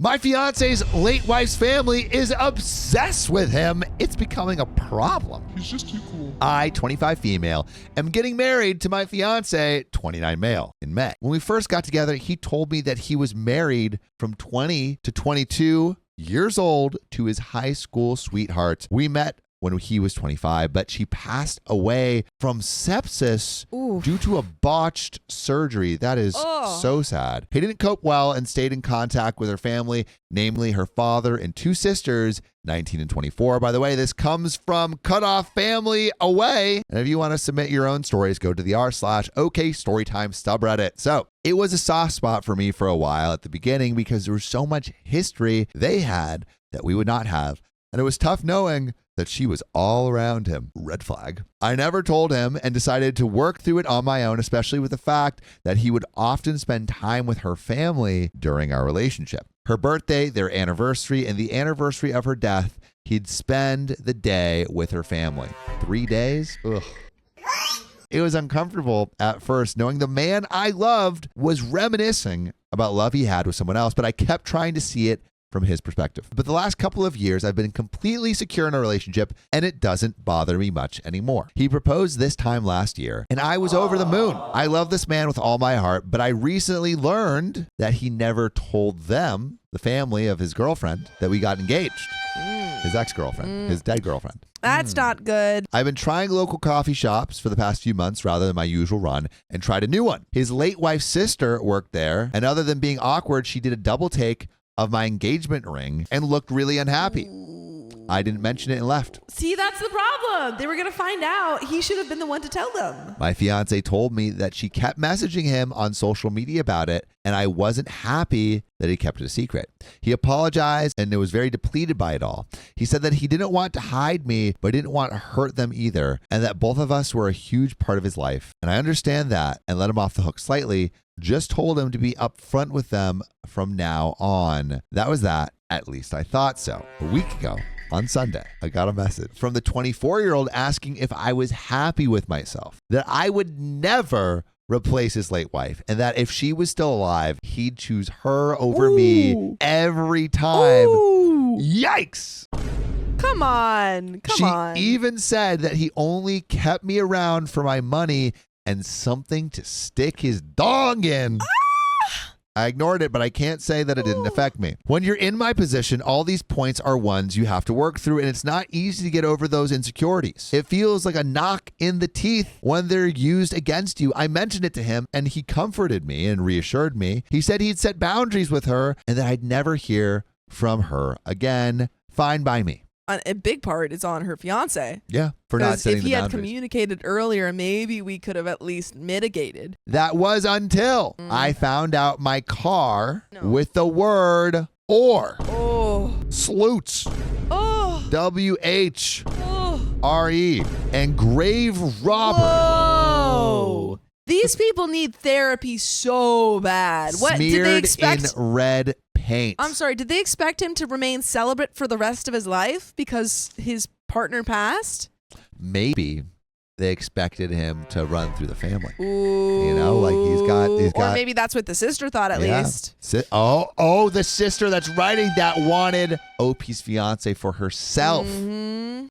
My fiance's late wife's family is obsessed with him. It's becoming a problem. He's just too cool. I, 25 female, am getting married to my fiance, 29 male, in May. When we first got together, he told me that he was married from 20 to 22 years old to his high school sweetheart. We met when he was 25, but she passed away from sepsis due to a botched surgery. That is so sad. He didn't cope well and stayed in contact with her family, namely her father and two sisters, 19 and 24. By the way, this comes from Cutoff Family Away. And if you want to submit your own stories, go to the r/OK Storytime subreddit. So it was a soft spot for me for a while at the beginning because there was so much history they had that we would not have. And it was tough knowing that she was all around him. Red flag. I never told him and decided to work through it on my own, especially with the fact that he would often spend time with her family during our relationship. Her birthday, their anniversary, and the anniversary of her death, he'd spend the day with her family. 3 days? Ugh. It was uncomfortable at first knowing the man I loved was reminiscing about love he had with someone else, but I kept trying to see it from his perspective. But the last couple of years, I've been completely secure in a relationship, and it doesn't bother me much anymore. He proposed this time last year, and I was over the moon. I love this man with all my heart, but I recently learned that he never told them, the family of his girlfriend, that we got engaged. His ex-girlfriend, his dead girlfriend. That's not good. I've been trying local coffee shops for the past few months rather than my usual run and tried a new one. His late wife's sister worked there, and other than being awkward, she did a double take of my engagement ring and looked really unhappy. I didn't mention it and left. See, that's the problem. They were going to find out. He should have been the one to tell them. My fiance told me that she kept messaging him on social media about it, and I wasn't happy that he kept it a secret. He apologized and was very depleted by it all. He said that he didn't want to hide me, but didn't want to hurt them either, and that both of us were a huge part of his life. And I understand that and let him off the hook slightly. Just told him to be upfront with them from now on. That was that. At least I thought so. A week ago, on Sunday, I got a message from the 24-year-old asking if I was happy with myself, that I would never replace his late wife, and that if she was still alive, he'd choose her over me every time. Yikes! Come on. She even said that he only kept me around for my money and something to stick his dong in. I ignored it, but I can't say that it didn't affect me. When you're in my position, all these points are ones you have to work through, and it's not easy to get over those insecurities. It feels like a knock in the teeth when they're used against you. I mentioned it to him, and he comforted me and reassured me. He said he'd set boundaries with her and that I'd never hear from her again. Fine by me. A big part is on her fiance. Yeah, for not setting if the he had boundaries. Communicated earlier, maybe we could have at least mitigated. That was until I found out my car with the word or. Sloots. W-H-R-E. And grave robber. Whoa. These people need therapy so bad. What did they expect? Smeared in red paint. I'm sorry, did they expect him to remain celibate for the rest of his life because his partner passed? Maybe they expected him to run through the family. Ooh. You know, like he's got. Or maybe that's what the sister thought at least. The sister that's writing that wanted OP's fiance for herself.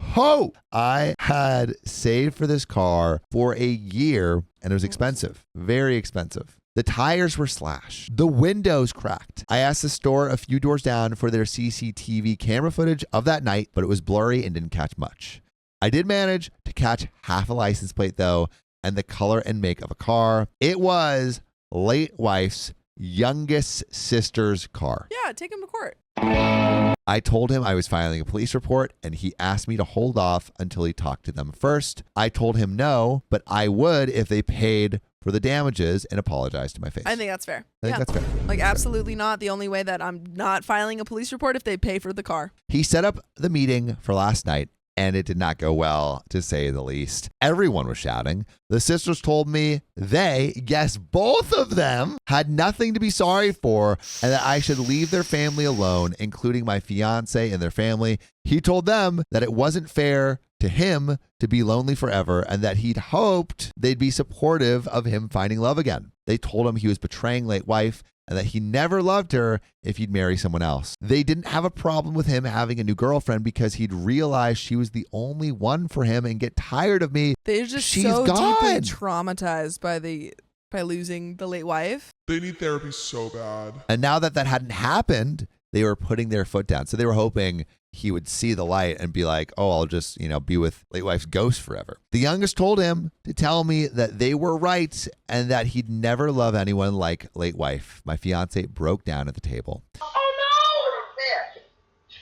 Ho! I had saved for this car for a year, and it was expensive, very expensive. The tires were slashed. The windows cracked. I asked the store a few doors down for their CCTV camera footage of that night, but it was blurry and didn't catch much. I did manage to catch half a license plate, though, and the color and make of a car. It was late wife's youngest sister's car. Yeah, take him to court. I told him I was filing a police report, and he asked me to hold off until he talked to them first. I told him no, but I would if they paid for the damages and apologized to my face. I think that's fair. I think that's fair. Like, absolutely not. The only way that I'm not filing a police report if they pay for the car. He set up the meeting for last night, and it did not go well, to say the least. Everyone was shouting. The sisters told me they, yes, both of them, had nothing to be sorry for and that I should leave their family alone, including my fiance and their family. He told them that it wasn't fair to him to be lonely forever and that he'd hoped they'd be supportive of him finding love again. They told him he was betraying late wife and that he never loved her if he'd marry someone else. They didn't have a problem with him having a new girlfriend because he'd realized she was the only one for him and get tired of me. They're just She's so gone. deeply traumatized by losing the late wife. They need therapy so bad. And now that hadn't happened, they were putting their foot down. So they were hoping he would see the light and be like, oh, I'll just, be with late wife's ghost forever. The youngest told him to tell me that they were right and that he'd never love anyone like late wife. My fiance broke down at the table. Oh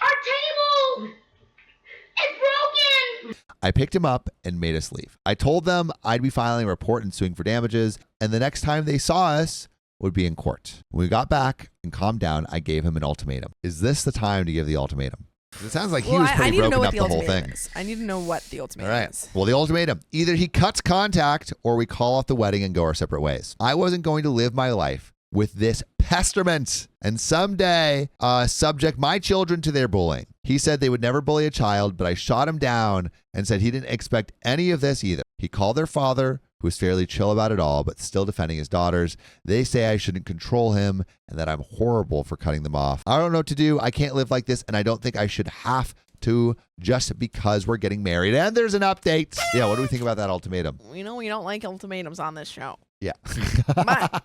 no! Our table! It's broken! I picked him up and made us leave. I told them I'd be filing a report and suing for damages, and the next time they saw us would be in court. When we got back and calmed down, I gave him an ultimatum. Is this the time to give the ultimatum? It sounds like he was pretty broken up the whole thing. I need to know what the ultimatum All right. is. Well, the ultimatum. Either he cuts contact or we call off the wedding and go our separate ways. I wasn't going to live my life with this pesterment and someday subject my children to their bullying. He said they would never bully a child, but I shot him down and said he didn't expect any of this either. He called their father, who was fairly chill about it all, but still defending his daughters. They say I shouldn't control him and that I'm horrible for cutting them off. I don't know what to do. I can't live like this, and I don't think I should have to just because we're getting married. And there's an update. Yeah, what do we think about that ultimatum? We know we don't like ultimatums on this show. Yeah. But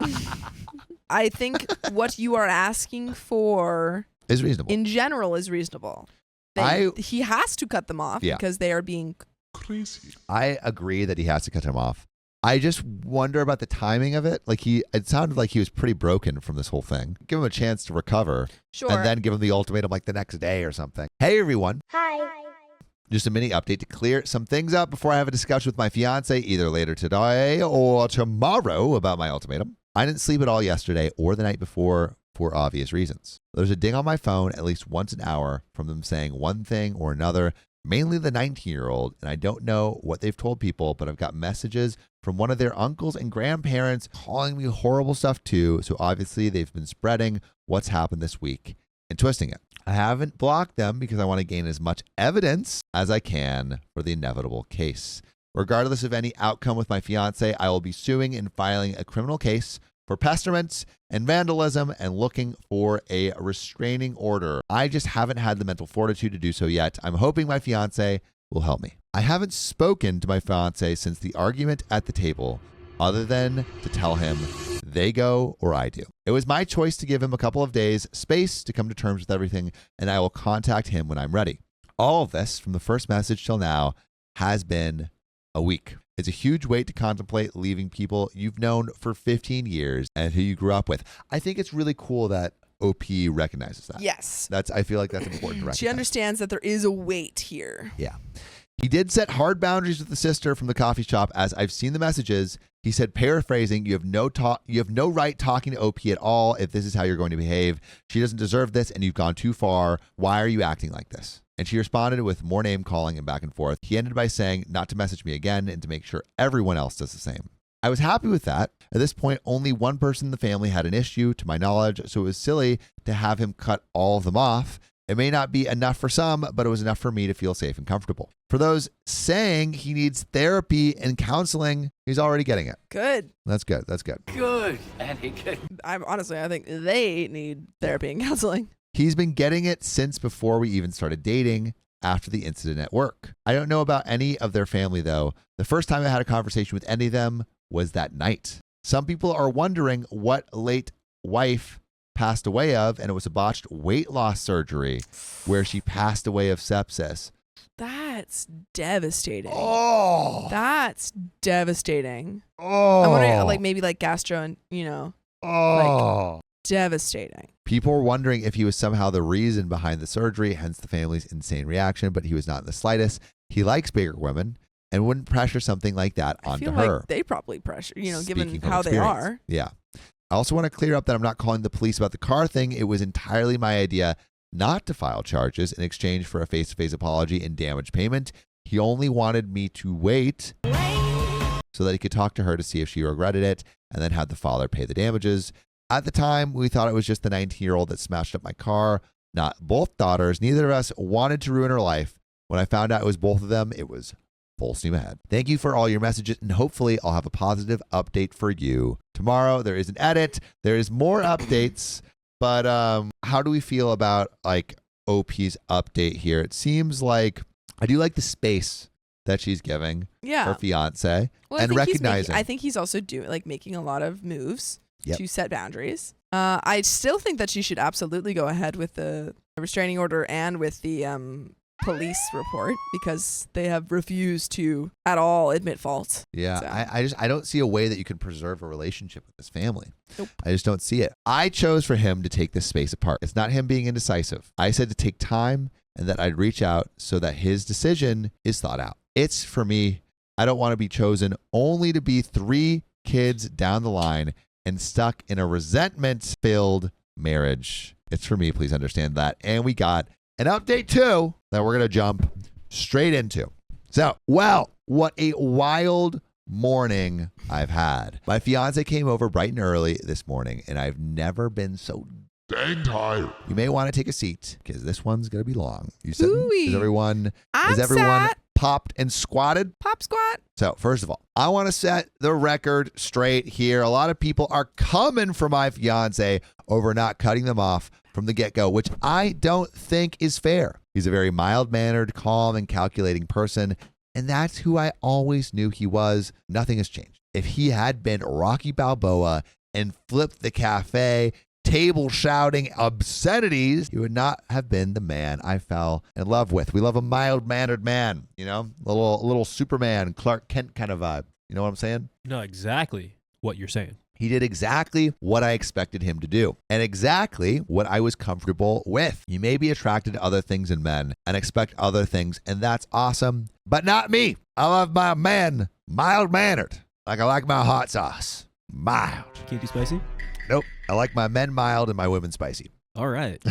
I think what you are asking for Is reasonable. in general is reasonable. He has to cut them off because they are being Crazy. I agree that he has to cut him off. I just wonder about the timing of it. It sounded like he was pretty broken from this whole thing. Give him a chance to recover. Sure. And then give him the ultimatum like the next day or something. Hey, everyone. Hi. Just a mini update to clear some things up before I have a discussion with my fiance either later today or tomorrow about my ultimatum. I didn't sleep at all yesterday or the night before for obvious reasons. There's a ding on my phone at least once an hour from them saying one thing or another, mainly the 19-year-old, and I don't know what they've told people, but I've got messages from one of their uncles and grandparents calling me horrible stuff too, so obviously they've been spreading what's happened this week and twisting it. I haven't blocked them because I want to gain as much evidence as I can for the inevitable case. Regardless of any outcome with my fiance, I will be suing and filing a criminal case for pesterment and vandalism and looking for a restraining order. I just haven't had the mental fortitude to do so yet. I'm hoping my fiance will help me. I haven't spoken to my fiance since the argument at the table, other than to tell him they go or I do. It was my choice to give him a couple of days space to come to terms with everything, and I will contact him when I'm ready. All of this, from the first message till now, has been a week. It's a huge weight to contemplate leaving people you've known for 15 years and who you grew up with. I think it's really cool that OP recognizes that. Yes. I feel like that's important to recognize. She understands that there is a weight here. Yeah. He did set hard boundaries with the sister from the coffee shop, as I've seen the messages. He said, paraphrasing, you have no right talking to OP at all if this is how you're going to behave. She doesn't deserve this and you've gone too far. Why are you acting like this? And she responded with more name calling and back and forth. He ended by saying not to message me again and to make sure everyone else does the same. I was happy with that. At this point, only one person in the family had an issue, to my knowledge, so it was silly to have him cut all of them off. It may not be enough for some, but it was enough for me to feel safe and comfortable. For those saying he needs therapy and counseling, he's already getting it. Good. That's good. That's good. Good, Andy, good. I think they need therapy and counseling. He's been getting it since before we even started dating, after the incident at work. I don't know about any of their family, though. The first time I had a conversation with any of them was that night. Some people are wondering what late wife passed away of, and it was a botched weight loss surgery where she passed away of sepsis. That's devastating. Oh. That's devastating. Oh. I wonder, maybe gastro and, Oh. Devastating. People were wondering if he was somehow the reason behind the surgery, hence the family's insane reaction, but he was not in the slightest. He likes bigger women and wouldn't pressure something like that onto her. Like they probably pressure, given Speaking from how they experience. are. Yeah. I also want to clear up that I'm not calling the police about the car thing. It was entirely my idea not to file charges in exchange for a face-to-face apology and damage payment. He only wanted me to wait so that he could talk to her to see if she regretted it and then have the father pay the damages. At the time, we thought it was just the 19-year-old that smashed up my car, not both daughters. Neither of us wanted to ruin her life. When I found out it was both of them, it was full steam ahead. Thank you for all your messages, and hopefully I'll have a positive update for you tomorrow. There is an edit. There is more updates, but how do we feel about like OP's update here? It seems like I do like the space that she's giving her fiance and recognizing. I think he's also making a lot of moves Yep. to set boundaries. I still think that she should absolutely go ahead with the restraining order and with the police report because they have refused to at all admit fault. Yeah, So. I don't see a way that you can preserve a relationship with this family. Nope. I just don't see it. I chose for him to take this space apart. It's not him being indecisive. I said to take time and that I'd reach out so that his decision is thought out. It's for me. I don't want to be chosen only to be 3 kids down the line and stuck in a resentment-filled marriage. It's for me. Please understand that. And we got an update too that we're going to jump straight into. So, well, what a wild morning I've had. My fiance came over bright and early this morning, and I've never been so Dang tired. You may want to take a seat because this one's going to be long. You said, Ooh-wee. is everyone Sat. popped and squatted? Pop squat. So first of all, I want to set the record straight here. A lot of people are coming for my fiance over not cutting them off from the get-go, which I don't think is fair. He's a very mild-mannered, calm, and calculating person, and that's who I always knew he was. Nothing has changed. If he had been Rocky Balboa and flipped the cafe, table shouting obscenities, he would not have been the man I fell in love with. We love a mild-mannered man, you know, little Superman, Clark Kent kind of vibe. You know what I'm saying? No, exactly what you're saying. He did exactly what I expected him to do and exactly what I was comfortable with. You may be attracted to other things in men and expect other things, and that's awesome, but not me. I love my men mild-mannered, like I like my hot sauce. Mild. Can't do spicy? Nope. I like my men mild and my women spicy. All right.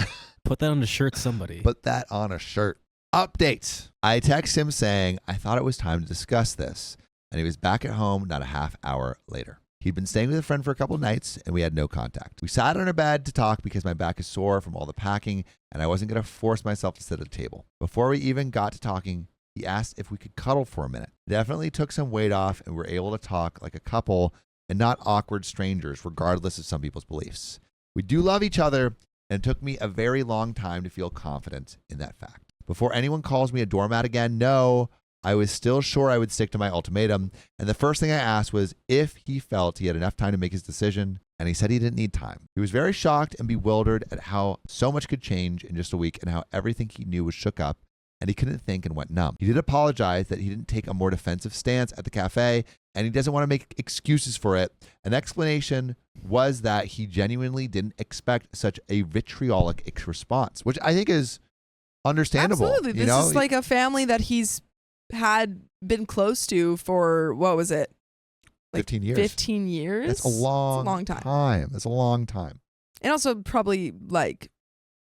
Put that on a shirt, somebody. Put that on a shirt. Updates. I text him saying I thought it was time to discuss this, and he was back at home not a half hour later. He'd been staying with a friend for a couple of nights, and we had no contact. We sat on our bed to talk because my back is sore from all the packing, and I wasn't going to force myself to sit at a table. Before we even got to talking, he asked if we could cuddle for a minute. It definitely took some weight off, and we were able to talk like a couple and not awkward strangers, regardless of some people's beliefs. We do love each other, and it took me a very long time to feel confident in that fact. Before anyone calls me a doormat again, no, I was still sure I would stick to my ultimatum, and the first thing I asked was if he felt he had enough time to make his decision, and he said he didn't need time. He was very shocked and bewildered at how so much could change in just a week and how everything he knew was shook up, and he couldn't think and went numb. He did apologize that he didn't take a more defensive stance at the cafe, and he doesn't want to make excuses for it. An explanation was that he genuinely didn't expect such a vitriolic response, which I think is understandable. Absolutely. You This know? is like a family that he's had been close to for, what was it? 15 years. 15 years? That's a long time. That's a long time. And also probably like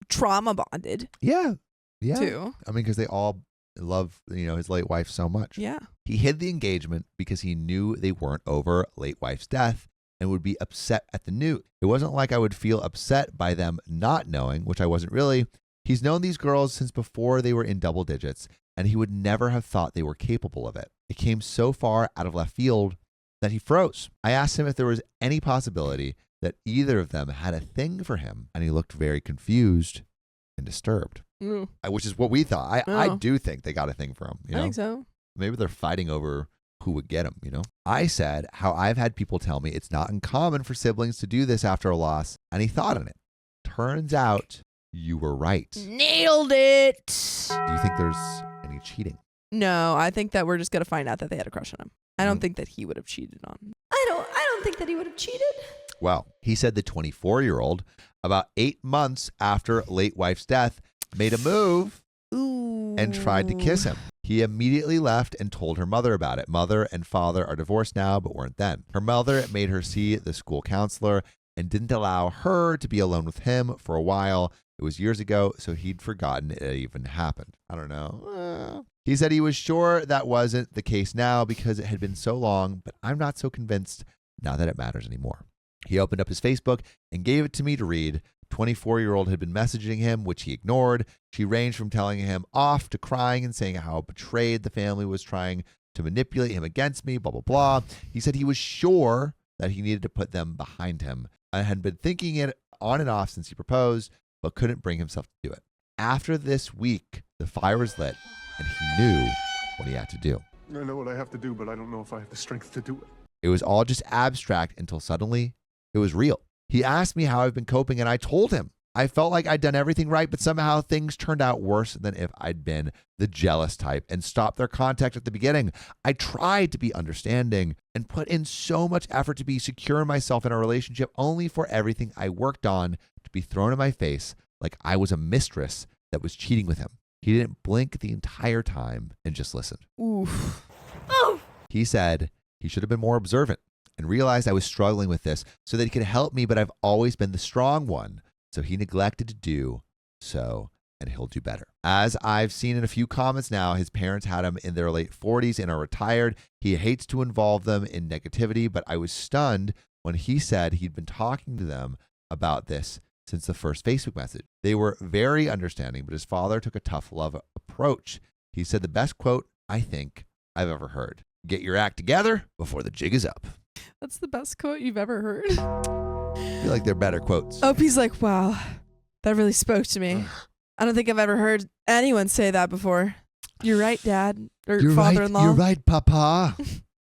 trauma bonded Yeah. Yeah. too. I mean, because they all love, his late wife so much. Yeah. He hid the engagement because he knew they weren't over late wife's death and would be upset at the news. It wasn't like I would feel upset by them not knowing, which I wasn't really. He's known these girls since before they were in double digits, and he would never have thought they were capable of it. It came so far out of left field that he froze. I asked him if there was any possibility that either of them had a thing for him, and he looked very confused and disturbed, which is what we thought. I do think they got a thing for him. I think so. Maybe they're fighting over who would get him, I said how I've had people tell me it's not uncommon for siblings to do this after a loss, and he thought on it. Turns out you were right. Nailed it. Do you think there's any cheating? No, I think that we're just going to find out that they had a crush on him. I don't think that he would have cheated on him. I don't think that he would have cheated. Well, he said the 24-year-old, about 8 months after late wife's death, made a move and tried to kiss him. He immediately left and told her mother about it. Mother and father are divorced now, but weren't then. Her mother made her see the school counselor and didn't allow her to be alone with him for a while. It was years ago, so he'd forgotten it even happened. I don't know. He said he was sure that wasn't the case now because it had been so long, but I'm not so convinced now that it matters anymore. He opened up his Facebook and gave it to me to read. 24-year-old had been messaging him, which he ignored. She ranged from telling him off to crying and saying how betrayed the family was trying to manipulate him against me, blah, blah, blah. He said he was sure that he needed to put them behind him. I had been thinking it on and off since he proposed, but couldn't bring himself to do it. After this week, the fire was lit, and he knew what he had to do. I know what I have to do, but I don't know if I have the strength to do it. It was all just abstract until suddenly it was real. He asked me how I've been coping, and I told him. I felt like I'd done everything right, but somehow things turned out worse than if I'd been the jealous type and stopped their contact at the beginning. I tried to be understanding and put in so much effort to be secure in myself in a relationship, only for everything I worked on to be thrown in my face like I was a mistress that was cheating with him. He didn't blink the entire time and just listened. Oof. He said he should have been more observant and realized I was struggling with this so that he could help me, but I've always been the strong one. So he neglected to do so, and he'll do better. As I've seen in a few comments now, his parents had him in their late 40s and are retired. He hates to involve them in negativity, but I was stunned when he said he'd been talking to them about this since the first Facebook message. They were very understanding, but his father took a tough love approach. He said the best quote I think I've ever heard. Get your act together before the jig is up. That's the best quote you've ever heard. I feel like they're better quotes. Opie's like, wow, that really spoke to me. I don't think I've ever heard anyone say that before. You're right, Dad. Or You're father-in-law. Right, you're right, Papa.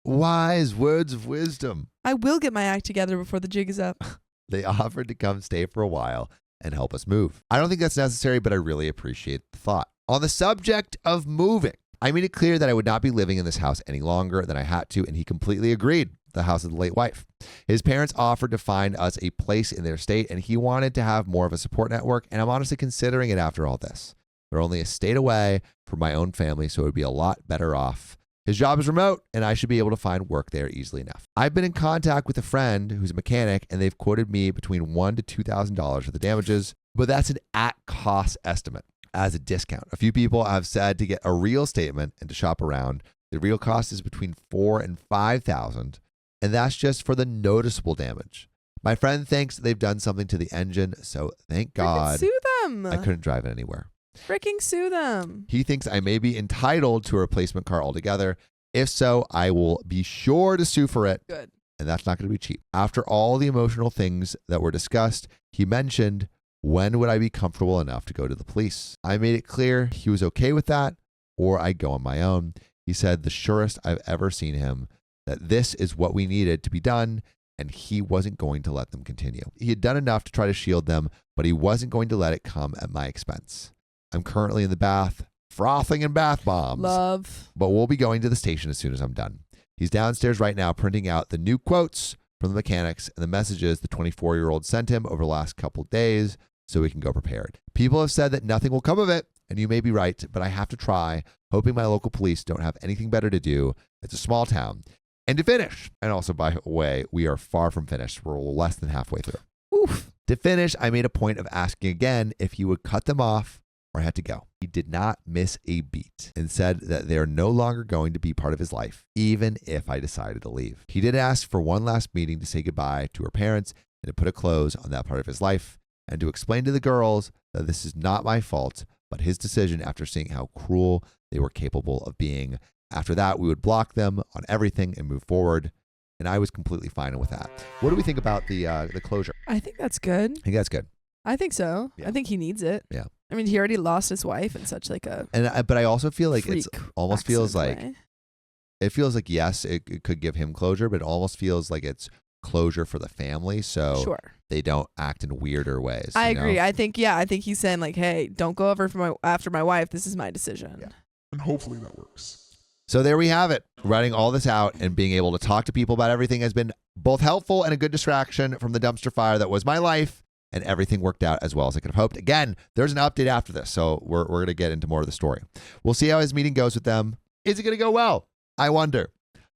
Wise words of wisdom. I will get my act together before the jig is up. They offered to come stay for a while and help us move. I don't think that's necessary, but I really appreciate the thought. On the subject of moving, I made it clear that I would not be living in this house any longer than I had to, and he completely agreed. The house of the late wife. His parents offered to find us a place in their state, and he wanted to have more of a support network, and I'm honestly considering it after all this. They're only a state away from my own family, so it would be a lot better off. His job is remote, and I should be able to find work there easily enough. I've been in contact with a friend who's a mechanic, and they've quoted me between $1,000 to $2,000 for the damages, but that's an at-cost estimate as a discount. A few people have said to get a real statement and to shop around. The real cost is between $4,000 and $5,000. And that's just for the noticeable damage. My friend thinks they've done something to the engine, so thank God Sue them. I couldn't drive it anywhere. Freaking sue them. He thinks I may be entitled to a replacement car altogether. If so, I will be sure to sue for it. Good. And that's not going to be cheap. After all the emotional things that were discussed, he mentioned, when would I be comfortable enough to go to the police? I made it clear he was okay with that, or I'd go on my own. He said the surest I've ever seen him, that this is what we needed to be done, and he wasn't going to let them continue. He had done enough to try to shield them, but he wasn't going to let it come at my expense. I'm currently in the bath, frothing in bath bombs. Love. But we'll be going to the station as soon as I'm done. He's downstairs right now printing out the new quotes from the mechanics and the messages the 24-year-old sent him over the last couple days so we can go prepared. People have said that nothing will come of it, and you may be right, but I have to try, hoping my local police don't have anything better to do. It's a small town. And to finish, and also by the way, we are far from finished. We're less than halfway through. Oof. To finish, I made a point of asking again if he would cut them off or I had to go. He did not miss a beat and said that they're no longer going to be part of his life, even if I decided to leave. He did ask for one last meeting to say goodbye to her parents and to put a close on that part of his life and to explain to the girls that this is not my fault, but his decision after seeing how cruel they were capable of being. After that, we would block them on everything and move forward. And I was completely fine with that. What do we think about the closure? I think that's good. I think that's good. I think so. Yeah. I think he needs it. Yeah. I mean, he already lost his wife in such like a But I also feel like it's freak almost feels like accident way. it feels like yes, it could give him closure, but it almost feels like it's closure for the family, so Sure. they don't act in weirder ways. I you know? agree. I think he's saying like, hey, don't go over after my wife. This is my decision. Yeah. And hopefully that works. So there we have it. Writing all this out and being able to talk to people about everything has been both helpful and a good distraction from the dumpster fire that was my life, and everything worked out as well as I could have hoped. Again, there's an update after this, so we're going to get into more of the story. We'll see how his meeting goes with them. Is it going to go well? I wonder.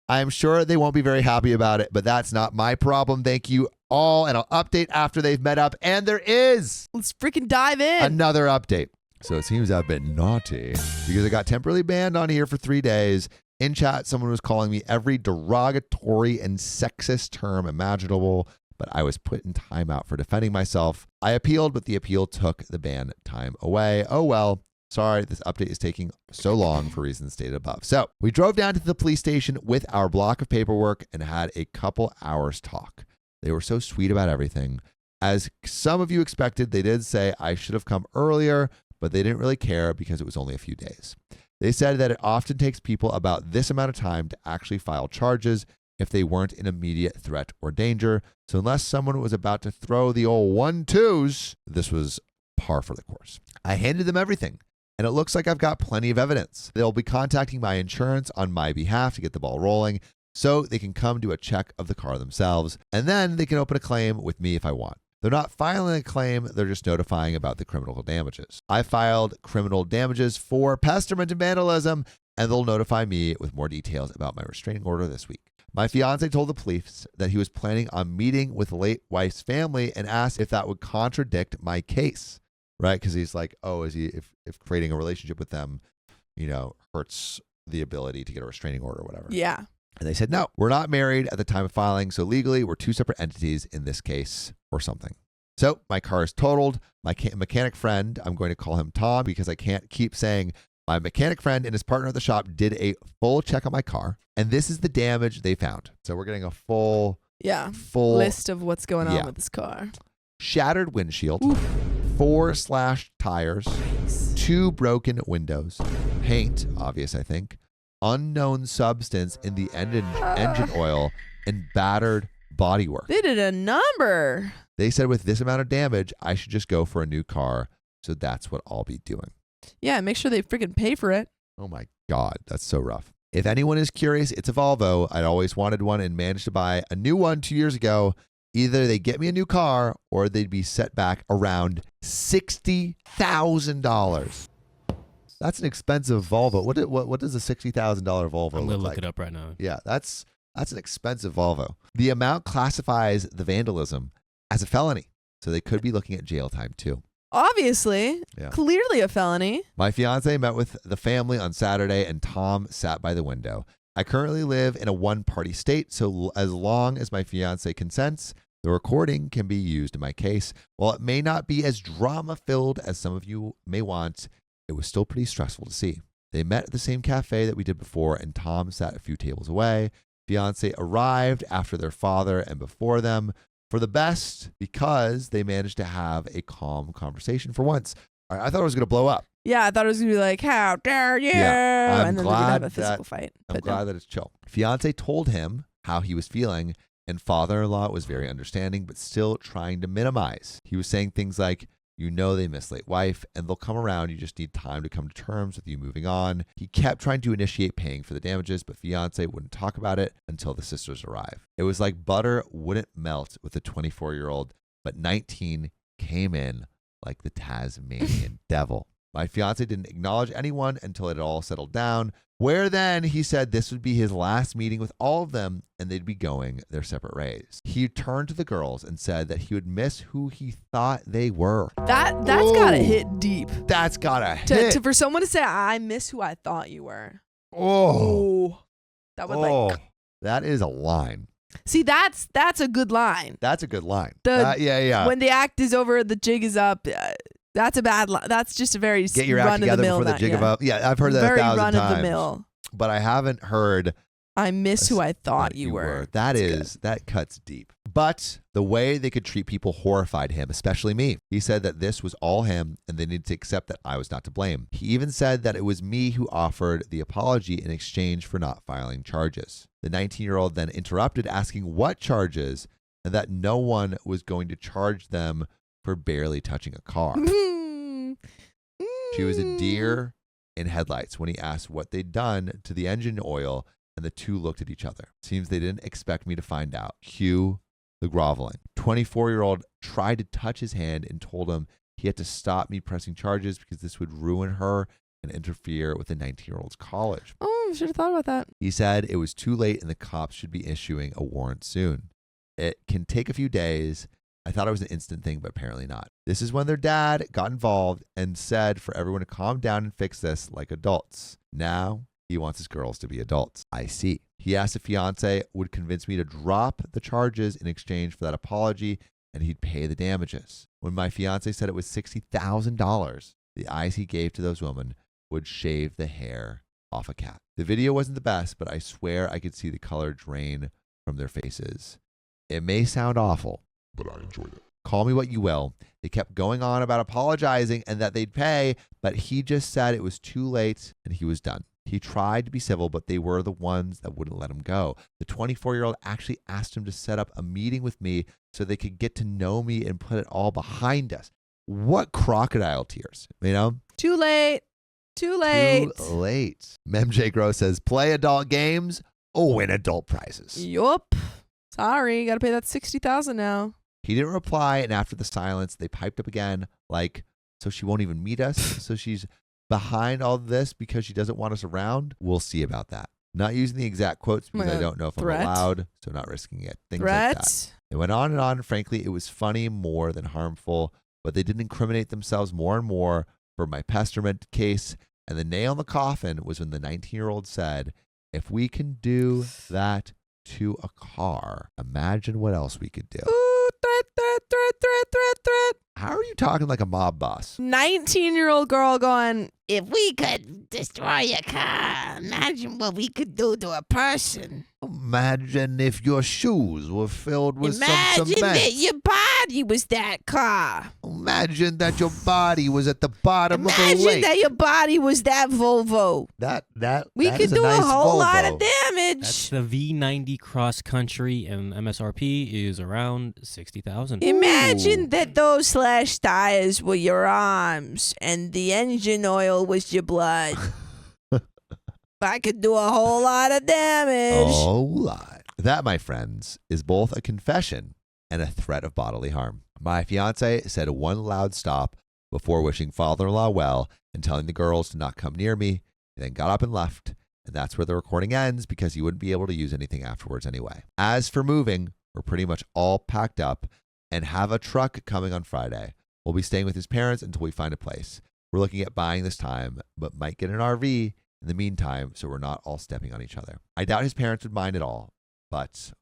I'm sure they won't be very happy about it, but that's not my problem. Thank you all, and I'll update after they've met up, and there is Let's freaking dive in. another update. So it seems I've been naughty because I got temporarily banned on here for 3 days. In chat, someone was calling me every derogatory and sexist term imaginable, but I was put in timeout for defending myself. I appealed, but the appeal took the ban time away. Oh well, Sorry, this update is taking so long for reasons stated above. So we drove down to the police station with our block of paperwork and had a couple hours talk. They were so sweet about everything. As some of you expected, they did say I should have come earlier, but they didn't really care because it was only a few days. They said that it often takes people about this amount of time to actually file charges if they weren't in immediate threat or danger. So unless someone was about to throw the old 1-2s, this was par for the course. I handed them everything, and it looks like I've got plenty of evidence. They'll be contacting my insurance on my behalf to get the ball rolling so they can come do a check of the car themselves, and then they can open a claim with me if I want. They're not filing a claim, they're just notifying about the criminal damages. I filed criminal damages for pesterment and vandalism, and they'll notify me with more details about my restraining order this week. My fiance told the police that he was planning on meeting with the late wife's family and asked if that would contradict my case, right? Because he's like, oh, if creating a relationship with them, hurts the ability to get a restraining order or whatever. Yeah. And they said, no, we're not married at the time of filing, so legally we're two separate entities in this case or something. So my car is totaled. My mechanic friend, I'm going to call him Tom because I can't keep saying my mechanic friend and his partner at the shop did a full check on my car, and this is the damage they found. So we're getting a full list of what's going on yeah. with this car. Shattered windshield, Oof. 4 slashed tires, Yikes. 2 broken windows, paint, obvious I think, unknown substance in the engine oil, and battered bodywork. They did a number. They said with this amount of damage, I should just go for a new car. So that's what I'll be doing. Yeah, make sure they freaking pay for it. Oh my God, that's so rough. If anyone is curious, it's a Volvo. I'd always wanted one and managed to buy a new one 2 years ago. Either they get me a new car or they'd be set back around $60,000. That's an expensive Volvo. What does a $60,000 Volvo I'm gonna look like? look it up right now. Yeah, that's an expensive Volvo. The amount classifies the vandalism as a felony, so they could be looking at jail time too. Obviously, Yeah. clearly a felony. My fiance met with the family on Saturday, and Tom sat by the window. I currently live in a one-party state, so as long as my fiance consents, the recording can be used in my case. While it may not be as drama-filled as some of you may want, it was still pretty stressful to see. They met at the same cafe that we did before, and Tom sat a few tables away. Fiance arrived after their father and before them for the best because they managed to have a calm conversation for once. I thought it was going to blow up. Yeah, I thought it was going to be like, how dare you? Yeah, and then they're going to have a physical fight. I'm glad that it's chill. Fiance told him how he was feeling, and father-in-law was very understanding, but still trying to minimize. He was saying things like, they miss late wife, and they'll come around. You just need time to come to terms with you moving on. He kept trying to initiate paying for the damages, but fiance wouldn't talk about it until the sisters arrived. It was like butter wouldn't melt with a 24-year-old, but 19 came in like the Tasmanian devil. My fiance didn't acknowledge anyone until it had all settled down, where then he said this would be his last meeting with all of them and they'd be going their separate ways. He turned to the girls and said that he would miss who he thought they were. That's got to hit deep. That's got to hit. For someone to say, I miss who I thought you were. Oh. That would that is a line. See, that's a good line. That's a good line. Yeah. When the act is over, the jig is up. That's a bad line. That's just a very get your act together before the jig of up. Yeah, I've heard that very 1,000 times. run of the mill. But I haven't heard I miss who I thought you were. That cuts deep. But the way they could treat people horrified him, especially me. He said that this was all him and they needed to accept that I was not to blame. He even said that it was me who offered the apology in exchange for not filing charges. The 19-year-old then interrupted, asking what charges and that no one was going to charge them for barely touching a car. She was a deer in headlights when he asked what they'd done to the engine oil, and the two looked at each other. Seems they didn't expect me to find out. Cue the groveling. 24-year-old tried to touch his hand and told him he had to stop me pressing charges because this would ruin her and interfere with the 19-year-old's college. Oh, I should have thought about that. He said it was too late and the cops should be issuing a warrant soon. It can take a few days. I thought it was an instant thing, but apparently not. This is when their dad got involved and said for everyone to calm down and fix this like adults. Now he wants his girls to be adults. I see. He asked if fiance would convince me to drop the charges in exchange for that apology and he'd pay the damages. When my fiance said it was $60,000, the eyes he gave to those women would shave the hair off a cat. The video wasn't the best, but I swear I could see the color drain from their faces. It may sound awful, But I enjoyed it. call me what you will. They kept going on about apologizing and that they'd pay, but he just said it was too late and he was done. He tried to be civil, but they were the ones that wouldn't let him go. The 24-year-old actually asked him to set up a meeting with me so they could get to know me and put it all behind us. What crocodile tears, you know? Too late. Too late. Too late. Mem J. Gross says, play adult games or win adult prizes. Yup. Sorry, gotta pay that $60,000 now. He didn't reply, and after the silence, they piped up again, like, so she won't even meet us? So she's behind all this because she doesn't want us around? We'll see about that. Not using the exact quotes because I don't know if I'm allowed, so not risking it. Things like that. It went on and on. Frankly, it was funny more than harmful, but they didn't incriminate themselves more and more for my pesterment case. And the nail in the coffin was when the 19-year-old said, if we can do that to a car, imagine what else we could do. Ooh, threat. How are you talking like a mob boss? 19-year-old girl going, If we could destroy a car, imagine what we could do to a person. Imagine if your shoes were filled with some Imagine cement. that your body was that car. Imagine that your body was at the bottom of a Imagine lake. that your body was that Volvo. we that could is do nice a whole lot of Volvo. damage. That's the V90 cross country, and MSRP is around $60,000. Imagine that those slash tires were your arms and the engine oil was your blood. I could do a whole lot of damage. A lot. That, my friends, is both a confession and a threat of bodily harm. My fiance said one loud stop before wishing father-in-law well and telling the girls to not come near me. He then got up and left, and that's where the recording ends because he wouldn't be able to use anything afterwards anyway. As for moving, we're pretty much all packed up and have a truck coming on Friday. We'll be staying with his parents until we find a place. We're looking at buying this time, but might get an RV in the meantime so we're not all stepping on each other. I doubt his parents would mind at all, but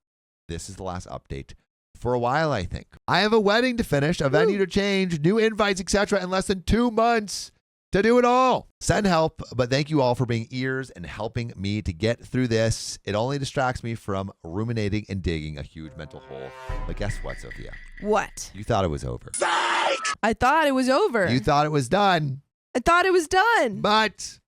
this is the last update for a while, I think. I have a wedding to finish, a venue to change, new invites, etc. in less than 2 months to do it all. Send help, but thank you all for being ears and helping me to get through this. It only distracts me from ruminating and digging a huge mental hole. But guess what, Sophia? What? You thought it was over. I thought it was over. You thought it was done. I thought it was done. But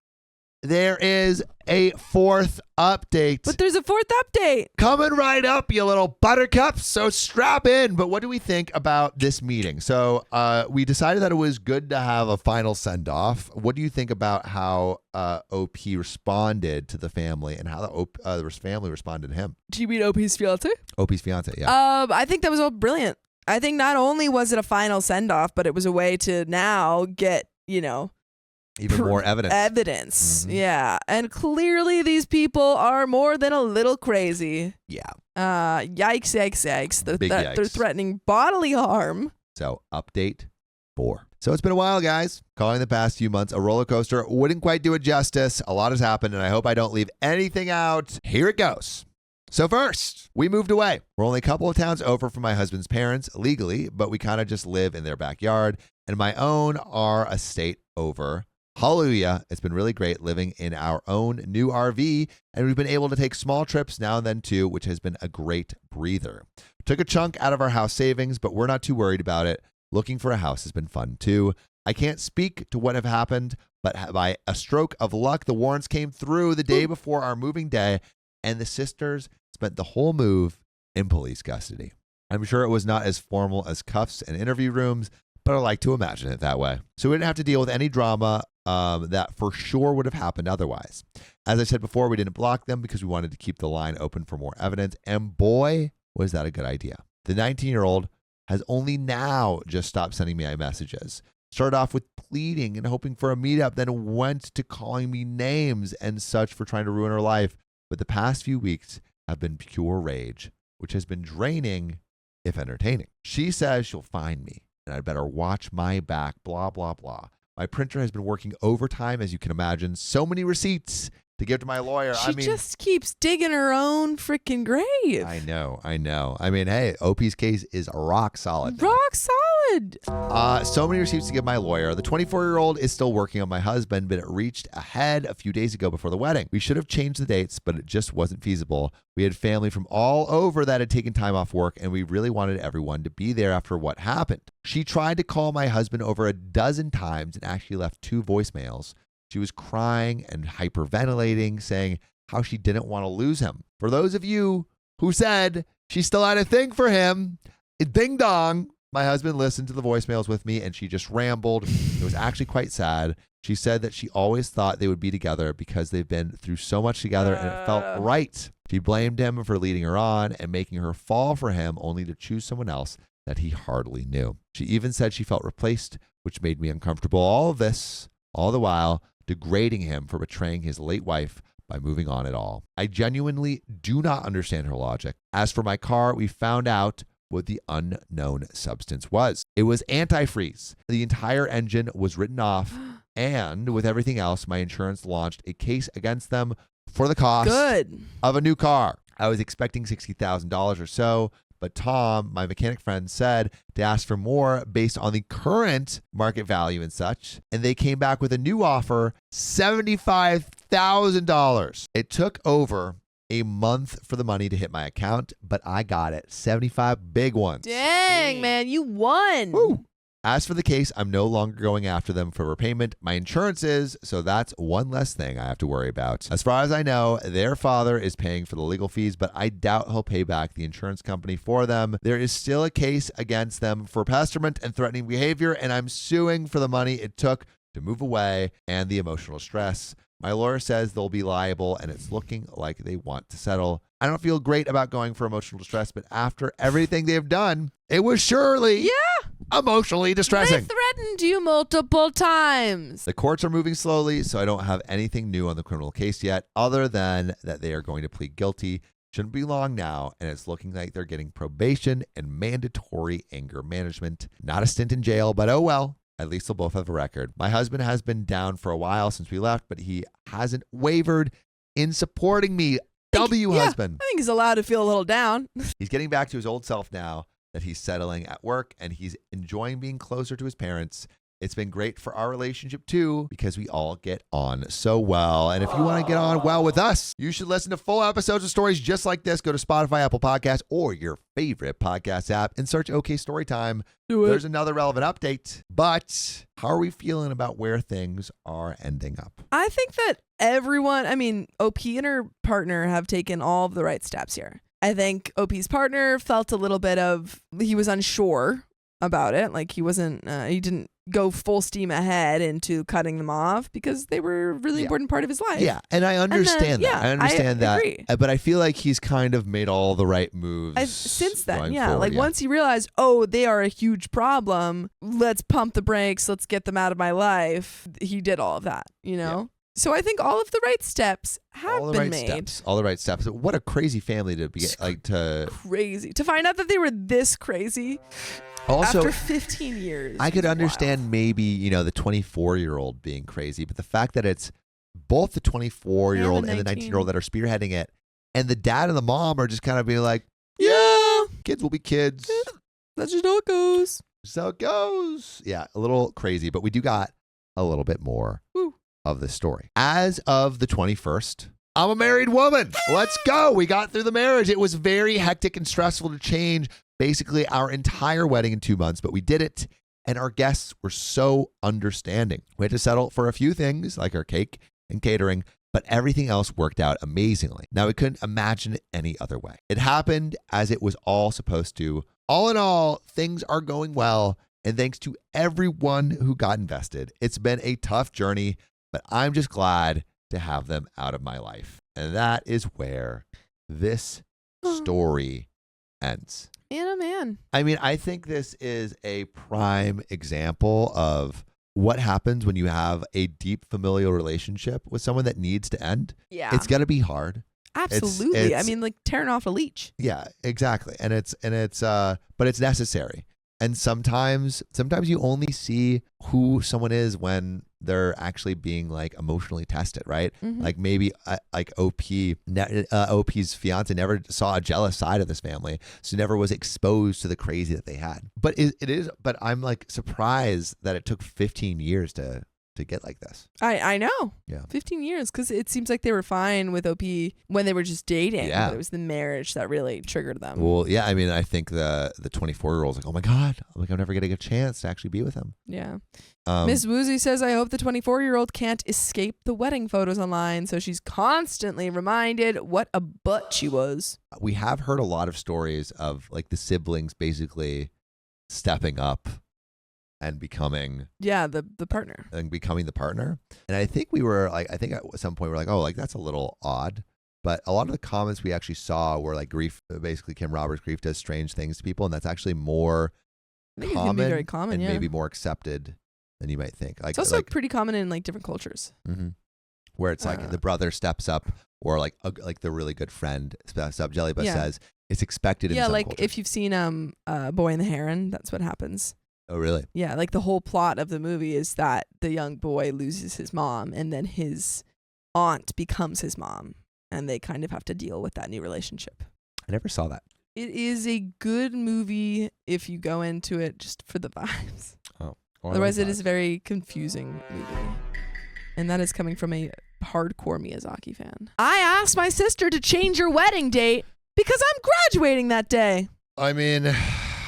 there is a fourth update. But there's a fourth update. Coming right up, you little buttercups. So strap in. But what do we think about this meeting? So we decided that it was good to have a final send-off. What do you think about how OP responded to the family and how the family responded to him? Do you mean OP's fiance? OP's fiance, yeah. I think that was all brilliant. I think not only was it a final send-off, but it was a way to now get, Even more evidence. Mm-hmm. Yeah. And clearly these people are more than a little crazy. Yeah. Yikes. Big yikes. They're threatening bodily harm. So update 4. So it's been a while, guys. Calling the past few months a roller coaster wouldn't quite do it justice. A lot has happened, and I hope I don't leave anything out. Here it goes. So first, we moved away. We're only a couple of towns over from my husband's parents legally, but we kind of just live in their backyard, and my own are a state over. Hallelujah. It's been really great living in our own new RV, and we've been able to take small trips now and then too, which has been a great breather. Took a chunk out of our house savings, but we're not too worried about it. Looking for a house has been fun too. I can't speak to what have happened, but by a stroke of luck, the warrants came through the day before our moving day, and the sisters spent the whole move in police custody. I'm sure it was not as formal as cuffs and interview rooms, but I like to imagine it that way. So we didn't have to deal with any drama that for sure would have happened otherwise. As I said before, we didn't block them because we wanted to keep the line open for more evidence, and boy, was that a good idea. The 19-year-old has only now just stopped sending me messages. Started off with pleading and hoping for a meetup, then went to calling me names and such for trying to ruin her life. But the past few weeks have been pure rage, which has been draining, if entertaining. She says she'll find me, and I'd better watch my back, blah, blah, blah. My printer has been working overtime, as you can imagine. So many receipts to give to my lawyer. She just keeps digging her own freaking grave. I know. I mean, hey, OP's case is rock solid. Rock solid. Good. So many receipts to give my lawyer. The 24-year-old is still working on my husband, but it reached ahead a few days ago before the wedding. We should have changed the dates, but it just wasn't feasible. We had family from all over that had taken time off work, and we really wanted everyone to be there after what happened. She tried to call my husband over a dozen times and actually left 2 voicemails. She was crying and hyperventilating, saying how she didn't want to lose him. For those of you who said she still had a thing for him, ding dong. My husband listened to the voicemails with me and she just rambled. It was actually quite sad. She said that she always thought they would be together because they've been through so much together and it felt right. She blamed him for leading her on and making her fall for him only to choose someone else that he hardly knew. She even said she felt replaced, which made me uncomfortable. All of this, all the while, degrading him for betraying his late wife by moving on at all. I genuinely do not understand her logic. As for my car, we found out what the unknown substance was. It was antifreeze. The entire engine was written off, and with everything else, my insurance launched a case against them for the cost of a new car. I was expecting $60,000 or so, but Tom, my mechanic friend, said to ask for more based on the current market value and such, and they came back with a new offer, $75,000. It took over a month for the money to hit my account, but I got it. 75 big ones. Dang, man, you won. Woo. As for the case, I'm no longer going after them for repayment. My insurance is, so that's one less thing I have to worry about. As far as I know, their father is paying for the legal fees, but I doubt he'll pay back the insurance company for them. There is still a case against them for pesteration and threatening behavior, and I'm suing for the money it took to move away and the emotional stress. My lawyer says they'll be liable, and it's looking like they want to settle. I don't feel great about going for emotional distress, but after everything they've done, it was surely emotionally distressing. They threatened you multiple times. The courts are moving slowly, so I don't have anything new on the criminal case yet, other than that they are going to plead guilty. Shouldn't be long now, and it's looking like they're getting probation and mandatory anger management. Not a stint in jail, but oh well. At least they'll both have a record. My husband has been down for a while since we left, but he hasn't wavered in supporting me. Husband. I think he's allowed to feel a little down. He's getting back to his old self now that he's settling at work, and he's enjoying being closer to his parents. It's been great for our relationship too, because we all get on so well. And if you want to get on well with us, you should listen to full episodes of stories just like this. Go to Spotify, Apple Podcasts, or your favorite podcast app and search OK Storytime. There's another relevant update. But how are we feeling about where things are ending up? I think that everyone, OP and her partner have taken all of the right steps here. I think OP's partner felt a little bit he was unsure about it. Like he didn't go full steam ahead into cutting them off because they were a really important part of his life. Yeah, and I understand that. I understand that. Agree. But I feel like he's kind of made all the right moves since then. Forward, once he realized, they are a huge problem, let's pump the brakes, let's get them out of my life. He did all of that, Yeah. So I think all of the right steps have been made. All the right steps. What a crazy family to be crazy to find out that they were this crazy. Also, after 15 years. I could understand maybe, the 24-year-old being crazy, but the fact that it's both the 24-year-old and the 19-year-old that are spearheading it, and the dad and the mom are just kind of being like, yeah, kids will be kids. That's just how it goes. So it goes. Yeah, a little crazy, but we do got a little bit more of the story. As of the 21st, I'm a married woman. Let's go. We got through the marriage. It was very hectic and stressful to change basically our entire wedding in 2 months, but we did it, and our guests were so understanding. We had to settle for a few things like our cake and catering, but everything else worked out amazingly. Now, we couldn't imagine it any other way. It happened as it was all supposed to. All in all, things are going well, and thanks to everyone who got invested. It's been a tough journey, but I'm just glad to have them out of my life. And that is where this story ends. Man. I think this is a prime example of what happens when you have a deep familial relationship with someone that needs to end. Yeah. It's going to be hard. Absolutely. Like tearing off a leech. Yeah, exactly. But it's necessary. And sometimes you only see who someone is when they're actually being like emotionally tested, right? Mhm. Like maybe like OP's fiance never saw a jealous side of this family, so never was exposed to the crazy that they had. But it is. But I'm like surprised that it took 15 years to get like this. I know. Yeah. 15 years, because it seems like they were fine with OP when they were just dating. Yeah. But it was the marriage that really triggered them. Well, yeah. I mean, I think the 24-year-old's like, oh my god, I'm never getting a chance to actually be with him. Yeah. Miss Woozy says, I hope the 24-year-old can't escape the wedding photos online, so she's constantly reminded what a butt she was. We have heard a lot of stories of like the siblings basically stepping up and becoming the partner. And becoming the partner. And I think at some point we're like, oh, like that's a little odd. But a lot of the comments we actually saw were like grief, basically Kim Roberts' grief does strange things to people, and that's actually more I think it's gonna be very common, and yeah. maybe more accepted than you might think. Like It's also pretty common in like different cultures. Mm-hmm. Where it's like the brother steps up, or like the really good friend steps up. Jelly says it's expected in some like cultures. if you've seen Boy and the Heron, that's what happens. Oh, really? Yeah, like the whole plot of the movie is that the young boy loses his mom, and then his aunt becomes his mom, and they kind of have to deal with that new relationship. I never saw that. It is a good movie if you go into it just for the vibes. Oh. Otherwise, it is a very confusing movie. And that is coming from a hardcore Miyazaki fan. I asked my sister to change her wedding date because I'm graduating that day. I mean,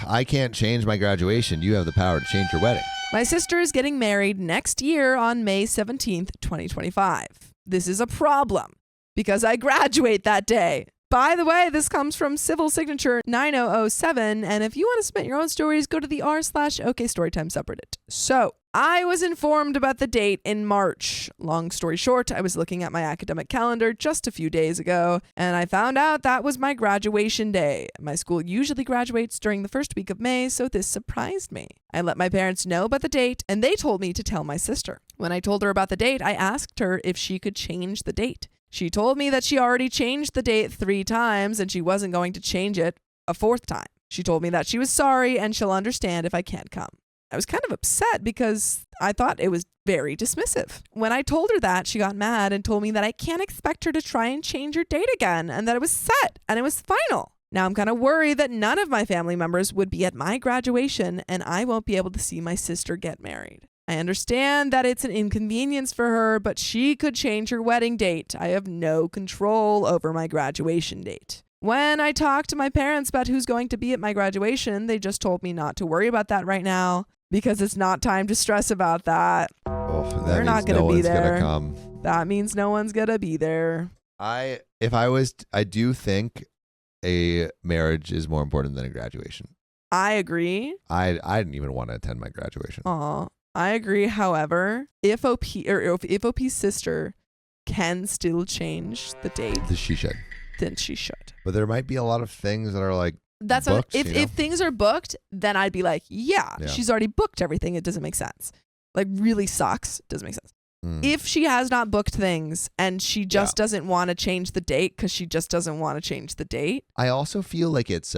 I can't change my graduation. You have the power to change your wedding. My sister is getting married next year on May 17th, 2025. This is a problem because I graduate that day. By the way, this comes from civil signature 9007, and if you want to submit your own stories, go to the r/OK Storytime subreddit. So, I was informed about the date in March. Long story short, I was looking at my academic calendar just a few days ago, and I found out that was my graduation day. My school usually graduates during the first week of May, so this surprised me. I let my parents know about the date, and they told me to tell my sister. When I told her about the date, I asked her if she could change the date. She told me that she already changed the date 3 times and she wasn't going to change it a 4th time. She told me that she was sorry and she'll understand if I can't come. I was kind of upset because I thought it was very dismissive. When I told her that, she got mad and told me that I can't expect her to try and change her date again and that it was set and it was final. Now I'm kind of worried that none of my family members would be at my graduation and I won't be able to see my sister get married. I understand that it's an inconvenience for her, but she could change her wedding date. I have no control over my graduation date. When I talked to my parents about who's going to be at my graduation, they just told me not to worry about that right now because it's not time to stress about that. Oh, that They're means not going to be one's there. Gonna come. That means no one's going to be there. I do think a marriage is more important than a graduation. I agree. I didn't even want to attend my graduation. I agree. However, if OP's sister can still change the date, She should. then she should. But there might be a lot of things that are like That's books, if things are booked, then I'd be like, yeah, she's already booked everything. It doesn't make sense. Like really sucks. Doesn't make sense. If she has not booked things and she just doesn't want to change the date because she just doesn't want to change the date. I also feel like it's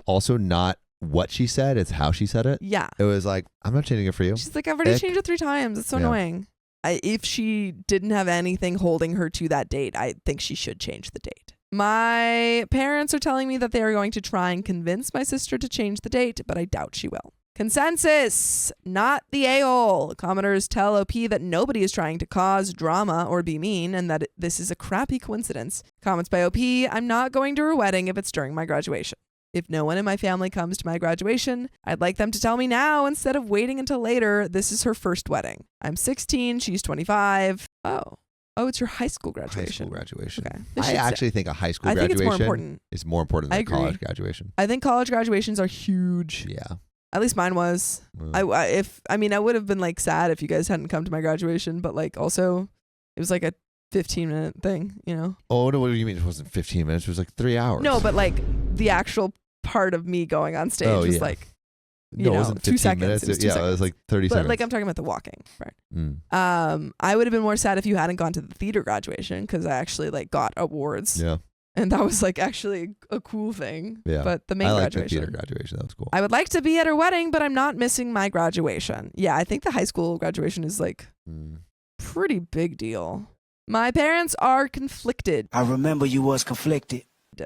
also not what she said, it's how she said it. Yeah. It was like, I'm not changing it for you. She's like, I've already changed it 3 times. It's so annoying. If she didn't have anything holding her to that date, I think she should change the date. My parents are telling me that they are going to try and convince my sister to change the date, but I doubt she will. Consensus, not the a-hole. Commenters tell OP that nobody is trying to cause drama or be mean and that this is a crappy coincidence. Comments by OP, I'm not going to her wedding if it's during my graduation. If no one in my family comes to my graduation, I'd like them to tell me now instead of waiting until later. This is her first wedding. I'm 16, she's 25. Oh, it's her high school graduation. Okay. I actually think a high school I think graduation it's more important. is more important than a college graduation. I think college graduations are huge. Yeah. At least mine was. I would have been like sad if you guys hadn't come to my graduation, but like also it was like a 15-minute thing, you know? Oh, no, what do you mean it wasn't 15 minutes? It was like 3 hours. No, but like the actual part of me going on stage was like, it wasn't 2 seconds. minutes. It was 2 seconds. It was like 30 but seconds. like I'm talking about the walking part. I would have been more sad if you hadn't gone to the theater graduation because I actually like got awards. Yeah. And that was like actually a cool thing. Yeah. But the main I like the graduation. theater graduation. That was cool. I would like to be at her wedding, but I'm not missing my graduation. Yeah, I think the high school graduation is like pretty big deal. My parents are conflicted. I remember you was conflicted.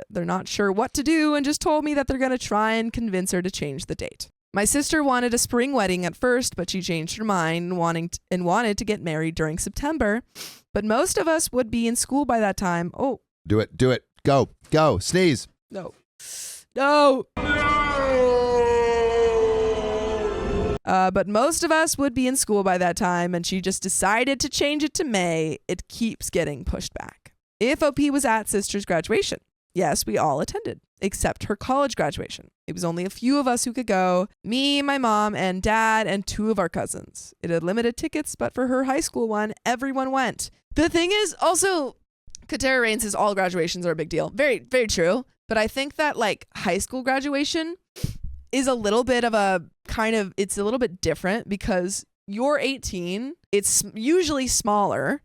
They're not sure what to do and just told me that they're going to try and convince her to change the date. My sister wanted a spring wedding at first, but she changed her mind and wanted to get married during September. But most of us would be in school by that time. Oh. Do it. Go. Sneeze. No. But most of us would be in school by that time, and she just decided to change it to May. It keeps getting pushed back. If OP was at sister's graduation, yes, we all attended, except her college graduation. It was only a few of us who could go, me, my mom, and dad, and 2 of our cousins. It had limited tickets, but for her high school one, everyone went. The thing is, also, Katara Rain says all graduations are a big deal. Very, very true. But I think that like high school graduation is a little bit of a it's a little bit different because you're 18. It's usually smaller,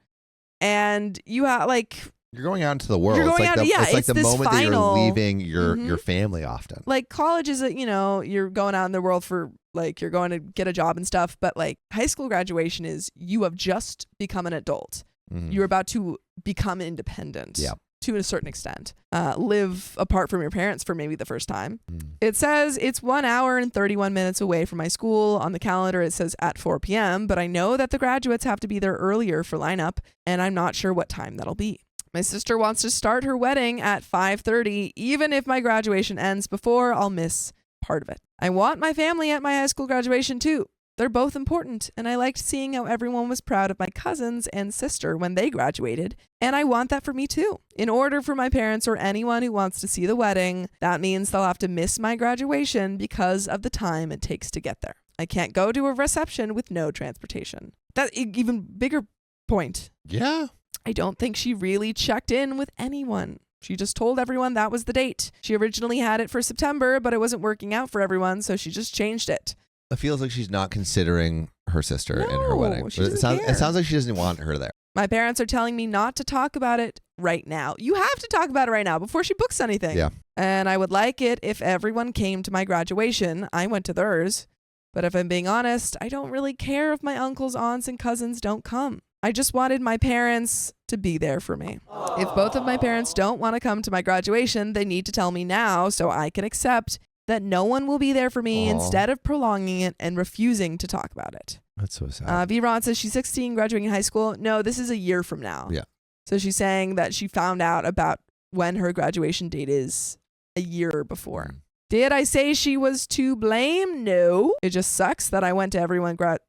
and you have like you're going out into the world. You're going it's like out, it's like the this moment final, that you're leaving your family often. Like college is you're going out in the world for like you're going to get a job and stuff, but like high school graduation is you have just become an adult. You're about to become independent. Yeah. To a certain extent, live apart from your parents for maybe the first time. It says it's 1 hour and 31 minutes away from my school. On the calendar, it says at 4 p.m., but I know that the graduates have to be there earlier for lineup, and I'm not sure what time that'll be. My sister wants to start her wedding at 5:30. Even if my graduation ends before, I'll miss part of it. I want my family at my high school graduation too. They're both important, and I liked seeing how everyone was proud of my cousins and sister when they graduated, and I want that for me too. In order for my parents or anyone who wants to see the wedding, that means they'll have to miss my graduation because of the time it takes to get there. I can't go to a reception with no transportation. That even bigger point. Yeah. I don't think she really checked in with anyone. She just told everyone that was the date. She originally had it for September, but it wasn't working out for everyone, so she just changed it. It feels like she's not considering her sister in her wedding. She doesn't care. It sounds like she doesn't want her there. My parents are telling me not to talk about it right now. You have to talk about it right now before she books anything. Yeah. And I would like it if everyone came to my graduation. I went to theirs. But if I'm being honest, I don't really care if my uncles, aunts, and cousins don't come. I just wanted my parents to be there for me. If both of my parents don't want to come to my graduation, they need to tell me now so I can accept that no one will be there for me instead of prolonging it and refusing to talk about it. That's so sad. V-Ron says she's 16, graduating high school. No, this is a year from now. Yeah. So she's saying that she found out about when her graduation date is a year before. Did I say she was to blame? No. It just sucks that I went to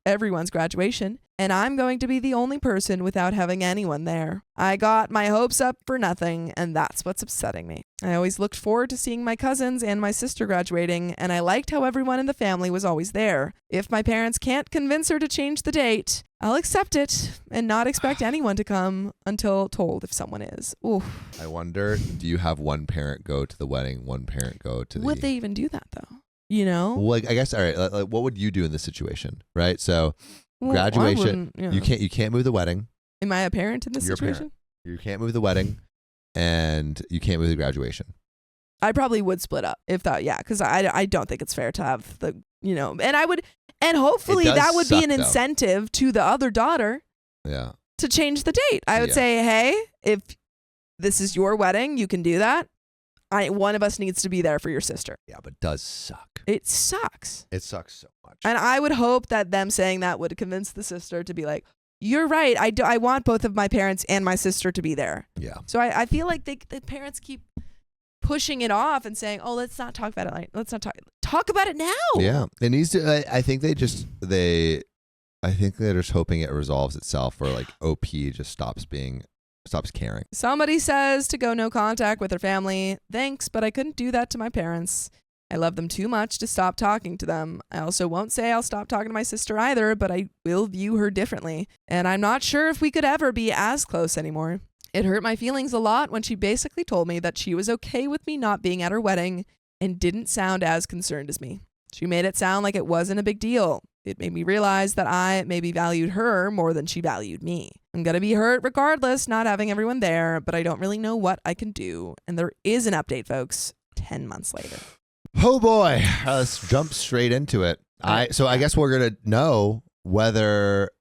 everyone's graduation, and I'm going to be the only person without having anyone there. I got my hopes up for nothing, and that's what's upsetting me. I always looked forward to seeing my cousins and my sister graduating, and I liked how everyone in the family was always there. If my parents can't convince her to change the date, I'll accept it and not expect anyone to come until told if someone is. Oof. I wonder, do you have one parent go to the wedding, one parent go to the... Would they even do that, though? You know? Well, like, I guess, all right, like, what would you do in this situation, right? So, graduation, you can't move the wedding. Am I a parent in this You're situation? You can't move the wedding, and you can't move the graduation. I probably would split up if that, because I don't think it's fair to have the, and I would, and hopefully that would be an incentive to the other daughter to change the date. I would say, hey, if this is your wedding, you can do that. One of us needs to be there for your sister. Yeah, but it does suck. It sucks. It sucks so much. And I would hope that them saying that would convince the sister to be like, you're right. I want both of my parents and my sister to be there. Yeah. So I feel like the parents keep pushing it off and saying, oh, let's not talk about it. Let's not talk about it now. Yeah. It needs to, I think I think they're just hoping it resolves itself, or like OP just stops caring. Somebody says to go no contact with her family. Thanks, but I couldn't do that to my parents. I love them too much to stop talking to them. I also won't say I'll stop talking to my sister either, but I will view her differently. And I'm not sure if we could ever be as close anymore. It hurt my feelings a lot when she basically told me that she was okay with me not being at her wedding and didn't sound as concerned as me. She made it sound like it wasn't a big deal. It made me realize that I maybe valued her more than she valued me. I'm going to be hurt regardless, not having everyone there, but I don't really know what I can do. And there is an update, folks, 10 months later. Oh boy, let's jump straight into it. I guess we're going to know whether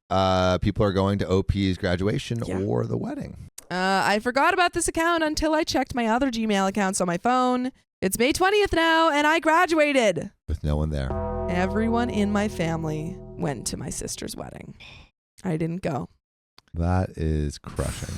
people are going to OP's graduation or the wedding. I forgot about this account until I checked my other Gmail accounts on my phone. It's May 20th now, and I graduated. With no one there. Everyone in my family went to my sister's wedding. I didn't go. That is crushing.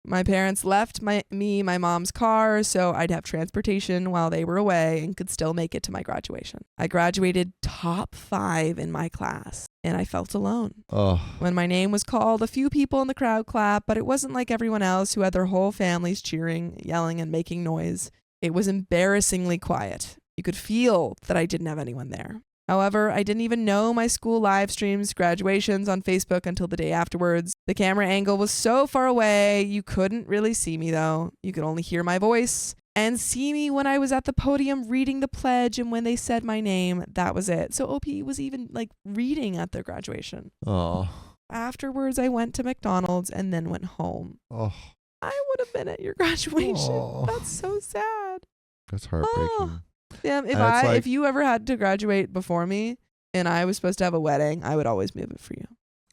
My parents left my mom's car so I'd have transportation while they were away and could still make it to my graduation. I graduated top 5 in my class, and I felt alone. Oh. When my name was called, a few people in the crowd clapped, but it wasn't like everyone else who had their whole families cheering, yelling, and making noise. It was embarrassingly quiet. You could feel that I didn't have anyone there. However, I didn't even know my school live streams graduations on Facebook until the day afterwards. The camera angle was so far away, you couldn't really see me though. You could only hear my voice and see me when I was at the podium reading the pledge, and when they said my name, that was it. So OP was even like reading at their graduation. Oh. Afterwards, I went to McDonald's and then went home. Oh. I would have been at your graduation. Oh. That's so sad. That's heartbreaking. Oh. Damn, And if you ever had to graduate before me and I was supposed to have a wedding, I would always move it for you.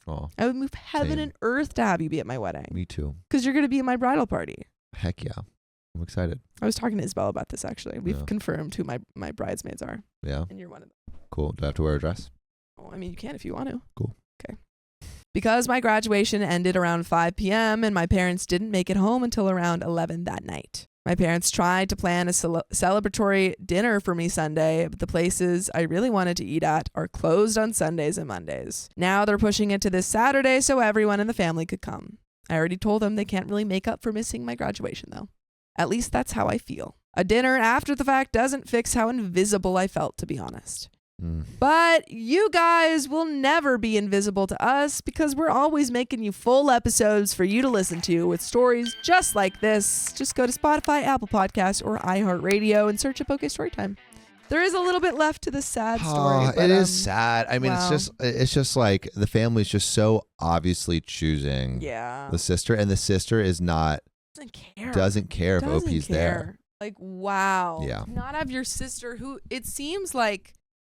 Oh, I would move heaven and earth to have you be at my wedding. Me too. Because you're going to be at my bridal party. Heck yeah. I'm excited. I was talking to Isabel about this, actually. We've Yeah. confirmed who my bridesmaids are. Yeah. And you're one of them. Cool. Do I have to wear a dress? Oh, I mean, you can if you want to. Cool. Okay. Because my graduation ended around 5 p.m. and my parents didn't make it home until around 11 that night. My parents tried to plan a celebratory dinner for me Sunday, but the places I really wanted to eat at are closed on Sundays and Mondays. Now they're pushing it to this Saturday so everyone in the family could come. I already told them they can't really make up for missing my graduation, though. At least that's how I feel. A dinner after the fact doesn't fix how invisible I felt, to be honest. But you guys will never be invisible to us because we're always making you full episodes for you to listen to with stories just like this. Just go to Spotify, Apple Podcasts, or iHeartRadio and search up OK Storytime. There is a little bit left to this sad story. But, it is sad. I mean, wow. it's just like the family's just so obviously choosing the sister, and the sister is not doesn't care if OP's there. Like, wow. Yeah. Not have your sister, who it seems like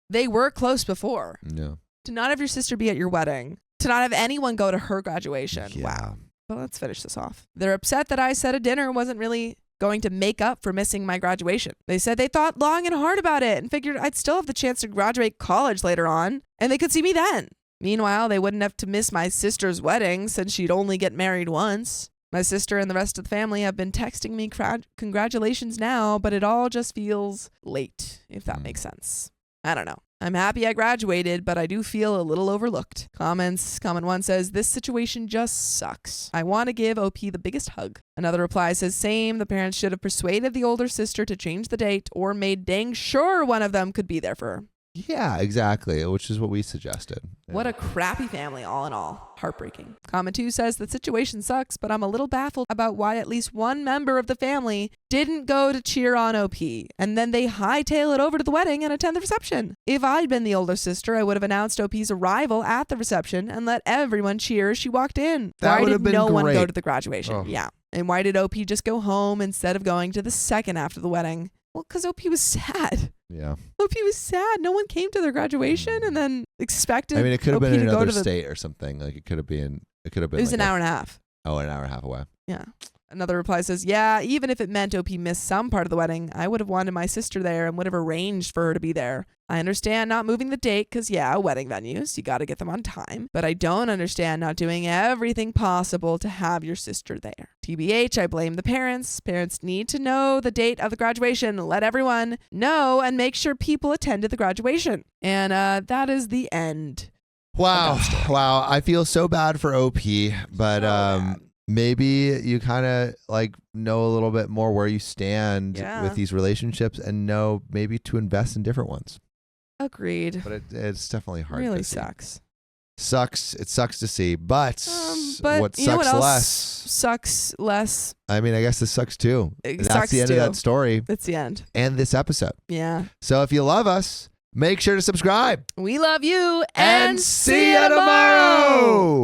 they were close before. Yeah. To not have your sister be at your wedding. To not have anyone go to her graduation. Yeah. Wow. Well, let's finish this off. They're upset that I said a dinner wasn't really going to make up for missing my graduation. They said they thought long and hard about it and figured I'd still have the chance to graduate college later on, and they could see me then. Meanwhile, they wouldn't have to miss my sister's wedding since she'd only get married once. My sister and the rest of the family have been texting me congratulations now, but it all just feels late, if that makes sense. I don't know. I'm happy I graduated, but I do feel a little overlooked. Comment 1 says, this situation just sucks. I want to give OP the biggest hug. Another reply says, same. The parents should have persuaded the older sister to change the date or made dang sure one of them could be there for her. Yeah, exactly, which is what we suggested. What a crappy family, all in all. Heartbreaking. Comment 2 says the situation sucks, but I'm a little baffled about why at least one member of the family didn't go to cheer on OP, and then they hightail it over to the wedding and attend the reception. If I'd been the older sister, I would have announced OP's arrival at the reception and let everyone cheer as she walked in. That would have been no one great. go to the graduation? Oh. Yeah. And why did OP just go home instead of going to the second after the wedding? Well, because OP was sad. Yeah. OP was sad. No one came to their graduation and then expected. I mean, it could have OP been in to go another to the- state or something. Like it could have been. It was like an hour and a half. Oh, an hour and a half away. Yeah. Another reply says, yeah, even if it meant OP missed some part of the wedding, I would have wanted my sister there and would have arranged for her to be there. I understand not moving the date because, wedding venues, you got to get them on time. But I don't understand not doing everything possible to have your sister there. TBH, I blame the parents. Parents need to know the date of the graduation. Let everyone know and make sure people attended the graduation. And that is the end. Wow. Wow. I feel so bad for OP, but maybe you kind of like know a little bit more where you stand with these relationships and know maybe to invest in different ones. Agreed. But it's definitely hard. Really to see. sucks. It sucks to see, but what you know sucks what else less? Sucks less. I mean, I guess this sucks too. It That's sucks the end too. of that story It's the end. and this episode. Yeah. So if you love us, Make sure to subscribe. We love you And see you tomorrow.